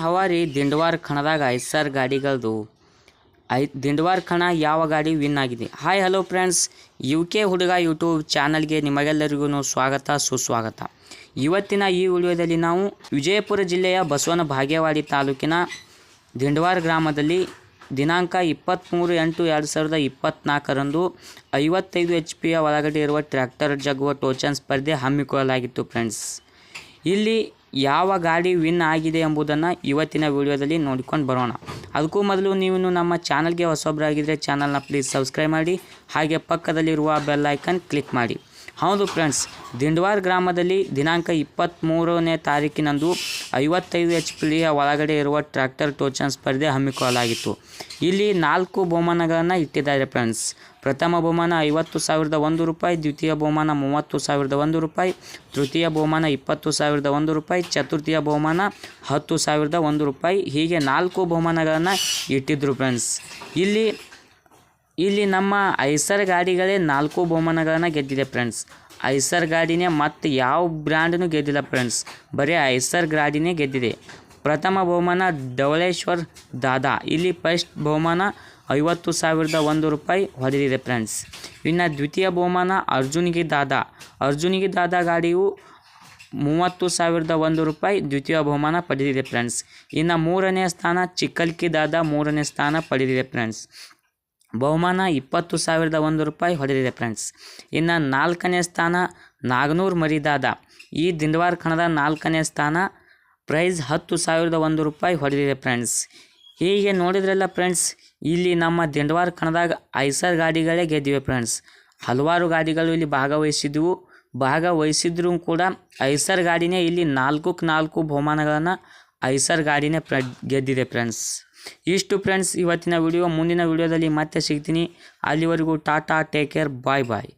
ಹವಾರಿ ದಿಂಡವಾರ ಕಣದಾಗ ಐಸರ್ ಗಾಡಿಗಳದು ದಿಂಡವಾರ ಕಣ ಯಾವ ಗಾಡಿ ವಿನ್ ಆಗಿದೆ. ಹಾಯ್ ಹಲೋ ಫ್ರೆಂಡ್ಸ್, UK ಹುಡುಗ ಯೂಟ್ಯೂಬ್ ಚಾನಲ್ಗೆ ನಿಮಗೆಲ್ಲರಿಗೂ ಸ್ವಾಗತ ಸುಸ್ವಾಗತ. ಇವತ್ತಿನ ಈ ವಿಡಿಯೋದಲ್ಲಿ ನಾವು ವಿಜಯಪುರ ಜಿಲ್ಲೆಯ ಬಸವನ ಬಾಗೇವಾಡಿ ತಾಲೂಕಿನ ದಿಂಡವಾರ ಗ್ರಾಮದಲ್ಲಿ ದಿನಾಂಕ 23/8/2024 55 HP ಒಳಗಡೆ ಇರುವ ಟ್ರ್ಯಾಕ್ಟರ್ ಜಗ್ಗುವ ಟೋಚನ್ ಸ್ಪರ್ಧೆ ಹಮ್ಮಿಕೊಳ್ಳಲಾಗಿತ್ತು ಫ್ರೆಂಡ್ಸ್. ಇಲ್ಲಿ ಯಾವ ಗಾಡಿ ವಿನ್ ಆಗಿದೆ ಎಂಬುದನ್ನು ಇವತ್ತಿನ ವಿಡಿಯೋದಲ್ಲಿ ನೋಡಿಕೊಂಡು ಬರೋಣ. ಅದಕ್ಕೂ ಮೊದಲು ನೀವು ನಮ್ಮ ಚಾನಲ್ಗೆ ಹೊಸೊಬ್ಬರಾಗಿದ್ದರೆ ಚಾನಲ್ನ ಪ್ಲೀಸ್ ಸಬ್ಸ್ಕ್ರೈಬ್ ಮಾಡಿ, ಹಾಗೆ ಪಕ್ಕದಲ್ಲಿರುವ ಬೆಲ್ ಐಕನ್ ಕ್ಲಿಕ್ ಮಾಡಿ. ಹೌದು ಫ್ರೆಂಡ್ಸ್, ದಿಂಡವಾರ ಗ್ರಾಮದಲ್ಲಿ ದಿನಾಂಕ 23ನೇ ತಾರೀಕಿನಂದು 55 HP ಒಳಗಡೆ ಇರುವ ಟ್ರ್ಯಾಕ್ಟರ್ ಟೋಚನ್ ಸ್ಪರ್ಧೆ ಹಮ್ಮಿಕೊಳ್ಳಲಾಗಿತ್ತು. ಇಲ್ಲಿ 4 ಬಹುಮಾನಗಳನ್ನು ಇಟ್ಟಿದ್ದಾರೆ ಫ್ರೆಂಡ್ಸ್. ಪ್ರಥಮ ಬಹುಮಾನ 50,001 ರೂಪಾಯಿ, ದ್ವಿತೀಯ ಬಹುಮಾನ 30,001 ರೂಪಾಯಿ, ತೃತೀಯ ಬಹುಮಾನ 20,001 ರೂಪಾಯಿ, ಚತುರ್ಥಿಯ ಬಹುಮಾನ 10,001 ರೂಪಾಯಿ, ಹೀಗೆ 4 ಬಹುಮಾನಗಳನ್ನು ಇಟ್ಟಿದ್ರು ಫ್ರೆಂಡ್ಸ್. ಇಲ್ಲಿ ನಮ್ಮ ಐಸರ್ ಗಾಡಿಗಳೇ 4 ಬಹುಮಾನಗಳನ್ನು ಗೆದ್ದಿದೆ ಫ್ರೆಂಡ್ಸ್. ಐಸರ್ ಗಾಡಿನೇ ಮತ್ತು ಯಾವ ಬ್ರ್ಯಾಂಡನ್ನು ಗೆದ್ದಿಲ್ಲ ಫ್ರೆಂಡ್ಸ್, ಬರೀ ಐಸರ್ ಗಾಡಿನೇ ಗೆದ್ದಿದೆ. ಪ್ರಥಮ ಬಹುಮಾನ ಧವಳೇಶ್ವರ್ ದಾದಾ, ಇಲ್ಲಿ ಫಸ್ಟ್ ಬಹುಮಾನ 50,001 ರೂಪಾಯಿ ಹೊಡೆದಿದೆ ಫ್ರೆಂಡ್ಸ್. ಇನ್ನು ದ್ವಿತೀಯ ಬಹುಮಾನ ಅರ್ಜುನಿಗೆ ದಾದಾ ಗಾಡಿಯು 30,001 ರೂಪಾಯಿ ದ್ವಿತೀಯ ಬಹುಮಾನ ಪಡೆದಿದೆ ಫ್ರೆಂಡ್ಸ್. ಇನ್ನು ಮೂರನೇ ಸ್ಥಾನ ಚಿಕ್ಕಲ್ಕಿ ದಾದಾ ಮೂರನೇ ಸ್ಥಾನ ಪಡೆದಿದೆ ಫ್ರೆಂಡ್ಸ್. ಬಹುಮಾನ 20,001 ರೂಪಾಯಿ ಹೊಡೆದಿದೆ ಫ್ರೆಂಡ್ಸ್. ಇನ್ನು 4ನೇ ಸ್ಥಾನ ನಾಗನೂರ್ ಮರಿದಾದಾ, ಈ ದಿಂಡವಾರ ಕಣದ 4ನೇ ಸ್ಥಾನ, ಪ್ರೈಸ್ 10,001 ರೂಪಾಯಿ ಹೊಡೆದಿದೆ ಫ್ರೆಂಡ್ಸ್. ಹೀಗೆ ನೋಡಿದ್ರಲ್ಲ ಫ್ರೆಂಡ್ಸ್, ಇಲ್ಲಿ ನಮ್ಮ ದಿಂಡವಾರ ಕಣದಾಗ ಐಸರ್ ಗಾಡಿಗಳೇ ಗೆದ್ದಿವೆ ಫ್ರೆಂಡ್ಸ್. ಹಲವಾರು ಗಾಡಿಗಳು ಇಲ್ಲಿ ಭಾಗವಹಿಸಿದ್ರೂ ಕೂಡ ಐಸರ್ ಗಾಡಿನೇ ಇಲ್ಲಿ 4 ಬಹುಮಾನಗಳನ್ನು ಐಸರ್ ಗಾಡಿನೇ ಗೆದ್ದಿದೆ ಫ್ರೆಂಡ್ಸ್. ಇಷ್ಟು ಫ್ರೆಂಡ್ಸ್ ಇವತ್ತಿನ ವಿಡಿಯೋ. ಮುಂದಿನ ವಿಡಿಯೋದಲ್ಲಿ ಮತ್ತೆ ಸಿಗ್ತೀನಿ. ಅಲ್ಲಿವರೆಗೂ ಟಾಟಾ, ಟೇಕ್ ಕೇರ್, ಬಾಯ್ ಬಾಯ್.